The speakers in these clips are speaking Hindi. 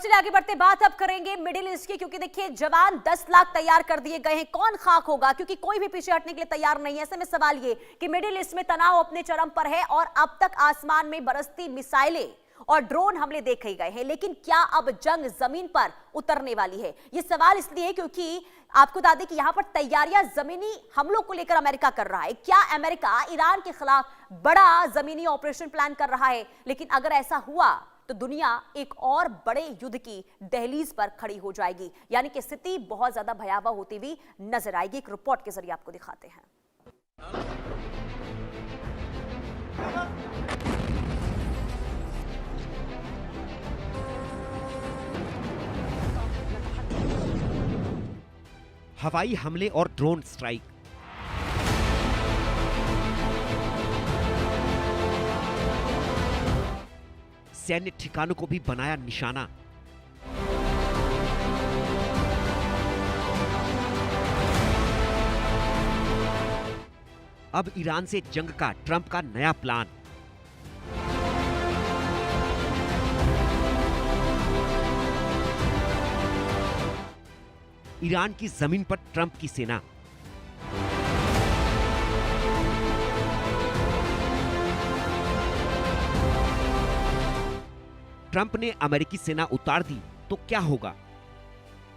चलिए आगे बढ़ते, बात अब करेंगे मिडिल ईस्ट की, क्योंकि देखिए जवान 10 लाख तैयार कर दिए गए हैं। कौन खाक होगा, क्योंकि कोई भी पीछे हटने के लिए तैयार नहीं है। ऐसे में सवाल ये कि मिडिल ईस्ट में तनाव अपने चरम पर है और अब तक आसमान में बरसती मिसाइलें और ड्रोन हमले देखे गए हैं, लेकिन क्या अब जंग जमीन पर उतरने वाली है? ये सवाल इसलिए क्योंकि आपको बता दें कि यहां पर तैयारियां जमीनी हमलों को लेकर अमेरिका कर रहा है। क्या अमेरिका ईरान के खिलाफ बड़ा जमीनी ऑपरेशन प्लान कर रहा है? लेकिन अगर ऐसा हुआ तो दुनिया एक और बड़े युद्ध की दहलीज पर खड़ी हो जाएगी, यानी कि स्थिति बहुत ज्यादा भयावह होती हुई नजर आएगी। एक रिपोर्ट के जरिए आपको दिखाते हैं। हवाई हमले और ड्रोन स्ट्राइक। सैन्य ठिकानों को भी बनाया निशाना। अब ईरान से जंग का ट्रंप का नया प्लान। ईरान की जमीन पर ट्रंप की सेना। ट्रंप ने अमेरिकी सेना उतार दी तो क्या होगा?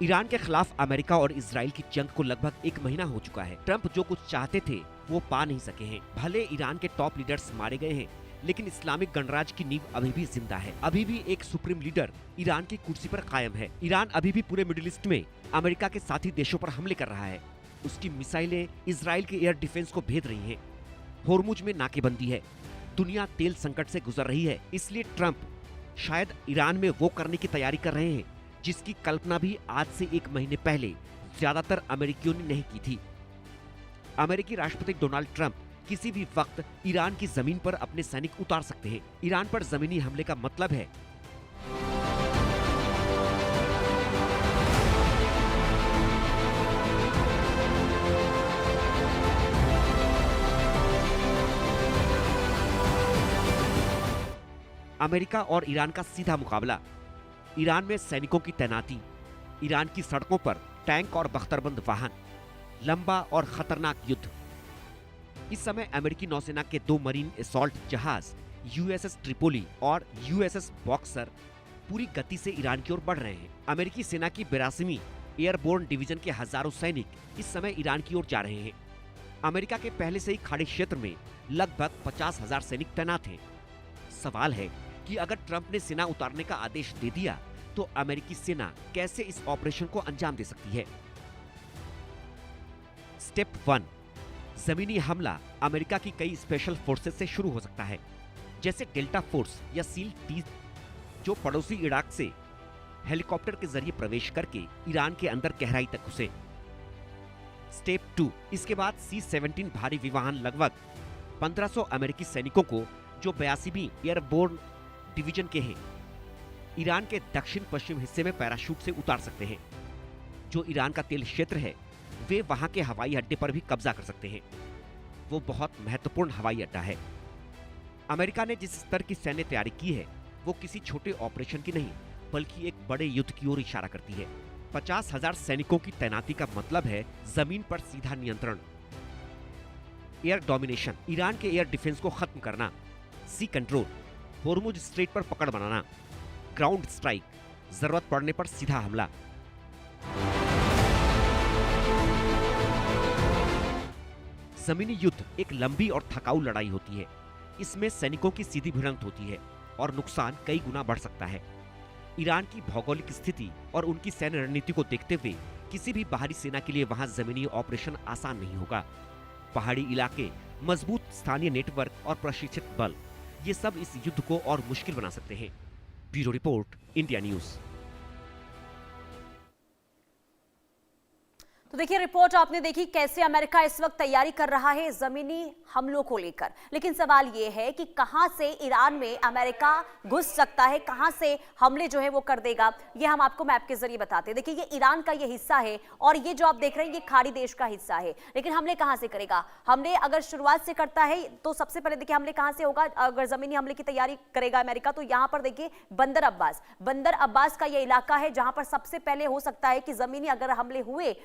ईरान के खिलाफ अमेरिका और इजराइल की जंग को लगभग 1 महीना हो चुका है। ट्रंप जो कुछ चाहते थे वो पा नहीं सके हैं। भले ईरान के टॉप लीडर्स मारे गए हैं, लेकिन इस्लामिक गणराज्य की नींव अभी भी जिंदा है। अभी भी एक सुप्रीम लीडर ईरान की कुर्सी पर कायम है। ईरान अभी भी पूरे मिडिल ईस्ट में अमेरिका के साथी देशों पर हमले कर रहा है। उसकी मिसाइलें इजराइल के एयर डिफेंस को भेद रही हैं। होर्मुज में नाकेबंदी है। दुनिया तेल संकट से गुजर रही है। इसलिए ट्रंप शायद ईरान में वो करने की तैयारी कर रहे हैं जिसकी कल्पना भी आज से 1 महीने पहले ज्यादातर अमेरिकियों ने नहीं की थी। अमेरिकी राष्ट्रपति डोनाल्ड ट्रंप किसी भी वक्त ईरान की जमीन पर अपने सैनिक उतार सकते हैं। ईरान पर जमीनी हमले का मतलब है अमेरिका और ईरान का सीधा मुकाबला। ईरान में सैनिकों की तैनाती, ईरान की सड़कों पर टैंक और बख्तरबंद वाहन, लंबा और खतरनाक युद्ध। इस समय अमेरिकी नौसेना के 2 मरीन असॉल्ट जहाज यूएसएस ट्रिपोली और यूएसएस बॉक्सर पूरी गति से ईरान की ओर बढ़ रहे हैं। अमेरिकी सेना की 82वीं एयरबोर्न डिवीजन के हजारों सैनिक इस समय ईरान की ओर जा रहे हैं। अमेरिका के पहले से ही खाड़ी क्षेत्र में लगभग 50,000 सैनिक तैनात हैं। सवाल है कि अगर ट्रंप ने सेना उतारने का आदेश दे दिया तो अमेरिकी सेना कैसे इस ऑपरेशन को अंजाम दे सकती है? स्टेप 1, जमीनी हमला अमेरिका की कई स्पेशल फोर्सेस से शुरू हो सकता है, जैसे डेल्टा फोर्स या सील 30, जो पड़ोसी इराक से हेलीकॉप्टर के जरिए प्रवेश करके ईरान के अंदर गहराई तक घुसे। स्टेप 2, इसके बाद C-17 भारी विमान लगभग 1500 अमेरिकी सैनिकों को, जो 82वीं एयरबोर्न डिवीजन के हैं, ईरान के दक्षिण पश्चिम हिस्से में पैराशूट से उतार सकते हैं। जो ईरान का तेल क्षेत्र है, वे वहां के हवाई अड्डे पर भी कब्जा कर सकते हैं। वो बहुत महत्वपूर्ण हवाई अड्डा है। अमेरिका ने जिस स्तर की सैन्य तैयारी की है, वो किसी छोटे ऑपरेशन की नहीं, बल्कि एक बड़े युद्ध की ओर इशारा करती है। 50,000 सैनिकों की तैनाती का मतलब है जमीन पर सीधा नियंत्रण, एयर डोमिनेशन, ईरान के एयर डिफेंस को खत्म करना, सी कंट्रोल, होर्मुज स्ट्रेट पर पकड़ बनाना, ग्राउंड स्ट्राइक, जरूरत पड़ने पर सीधा हमला। जमीनी युद्ध एक लंबी और थकाऊ लड़ाई होती है। इसमें सैनिकों की सीधी भिड़ंत होती है और नुकसान कई गुना बढ़ सकता है। ईरान की भौगोलिक स्थिति और उनकी सैन्य रणनीति को देखते हुए किसी भी बाहरी सेना के लिए वहां जमीनी ऑपरेशन आसान नहीं होगा। पहाड़ी इलाके, मजबूत स्थानीय नेटवर्क और प्रशिक्षित बल, ये सब इस युद्ध को और मुश्किल बना सकते हैं। Bureau report, India news. तो देखिए रिपोर्ट आपने देखी कैसे अमेरिका इस वक्त तैयारी कर रहा है जमीनी हमलों को लेकर, लेकिन सवाल यह है कि कहां से ईरान में अमेरिका घुस सकता है, कहां से हमले जो है वो कर देगा, ये हम आपको मैप के जरिए बताते हैं। देखिए ये ईरान का ये हिस्सा है और ये जो आप देख रहे हैं ये खाड़ी देश का हिस्सा है, लेकिन हमले कहां से करेगा? हमले अगर शुरुआत से करता है तो सबसे पहले देखिए हमले कहां से होगा। अगर जमीनी हमले की तैयारी करेगा अमेरिका तो यहां पर देखिए बंदर अब्बास का ये इलाका है जहां पर सबसे पहले हो सकता है कि जमीनी अगर हमले हुए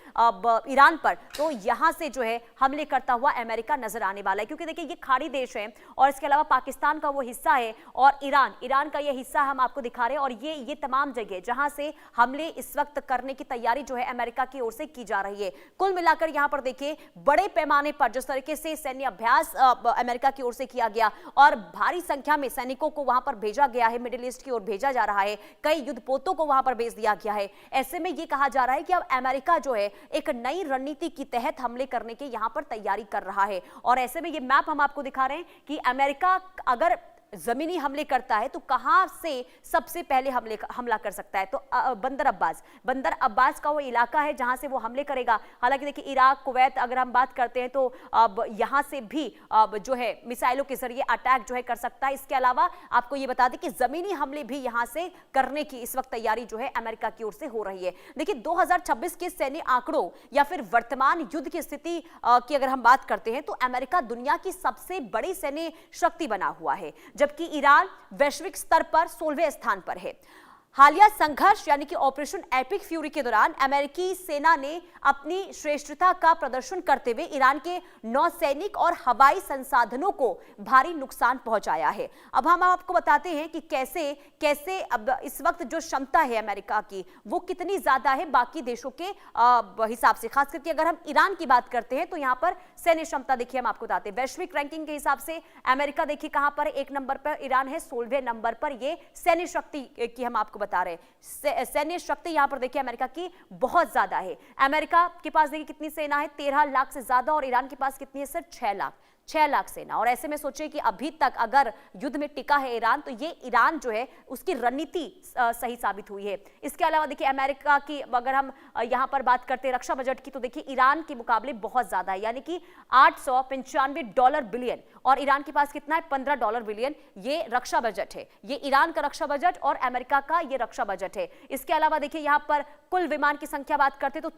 ईरान पर तो यहां से जो है हमले करता हुआ अमेरिका नजर आने वाला है, क्योंकि देखिए ये खाड़ी देश है और इसके अलावा पाकिस्तान का वो हिस्सा है और ईरान का ये हिस्सा हम आपको दिखा रहे हैं और ये तमाम जगह जहां से हमले इस वक्त करने की तैयारी जो है अमेरिका की ओर से की जा रही है। कुल मिलाकर यहां पर देखिए बड़े पैमाने पर जिस तरीके से सैन्य अभ्यास अमेरिका की ओर से किया गया और भारी संख्या में सैनिकों को वहां पर भेजा गया है, मिडिल ईस्ट की ओर भेजा जा रहा है, कई युद्धपोतों को वहां पर भेज दिया गया है। ऐसे में यह कहा जा रहा है कि अब अमेरिका जो है एक नई रणनीति के तहत हमले करने की यहां पर तैयारी कर रहा है और ऐसे में ये मैप हम आपको दिखा रहे हैं कि अमेरिका अगर जमीनी हमले करता है तो कहां से सबसे पहले हमला कर सकता है। तो बंदर अब्बास का वो इलाका है जहां से वो हमले करेगा। हालांकि देखिए इराक, कुवैत अगर हम बात करते हैं तो अब यहां से भी अब जो है मिसाइलों के जरिए अटैक जो है कर सकता है। इसके अलावा आपको ये बता दें कि जमीनी हमले भी यहां से करने की इस वक्त तैयारी जो है अमेरिका की ओर से हो रही है। देखिए 2026 के सैन्य आंकड़ों या फिर वर्तमान युद्ध की स्थिति की अगर हम बात करते हैं तो अमेरिका दुनिया की सबसे बड़ी सैन्य शक्ति बना हुआ है, जबकि ईरान वैश्विक स्तर पर 16वें स्थान पर है। हालिया संघर्ष यानी कि ऑपरेशन एपिक फ्यूरी के दौरान अमेरिकी सेना ने अपनी श्रेष्ठता का प्रदर्शन करते हुए ईरान के नौसैनिक और हवाई संसाधनों को भारी नुकसान पहुंचाया है। अब हम आपको बताते हैं कि कैसे अब इस वक्त जो क्षमता है अमेरिका की वो कितनी ज्यादा है बाकी देशों के हिसाब से। खास करके अगर हम ईरान की बात करते हैं तो यहां पर सैन्य क्षमता देखिए हम आपको बताते हैं वैश्विक रैंकिंग के हिसाब से अमेरिका देखिए कहां पर 1 नंबर पर ईरान है, 16वें नंबर पर ये सैन्य शक्ति की हम आपको बता रहे हैं। सैन्य शक्ति यहां पर देखिए अमेरिका की बहुत ज्यादा है। अमेरिका के पास देखिए कितनी सेना है, 13 लाख से ज्यादा, और ईरान के पास कितनी है, सिर्फ 6 लाख सेना। और ऐसे में सोचिए कि अभी तक अगर युद्ध में टिका है ईरान तो ये ईरान जो है उसकी रणनीति सही साबित हुई है। इसके अलावा देखिए अमेरिका की अगर हम यहां पर बात करते हैं रक्षा बजट की तो देखिए ईरान के मुकाबले बहुत ज्यादा है, यानी कि $895 बिलियन और ईरान के पास कितना है, $15 बिलियन। ये रक्षा बजट है, ये ईरान का रक्षा बजट और अमेरिका का ये रक्षा बजट है। इसके अलावा देखिए यहां पर कुल विमान की संख्या बात करते तो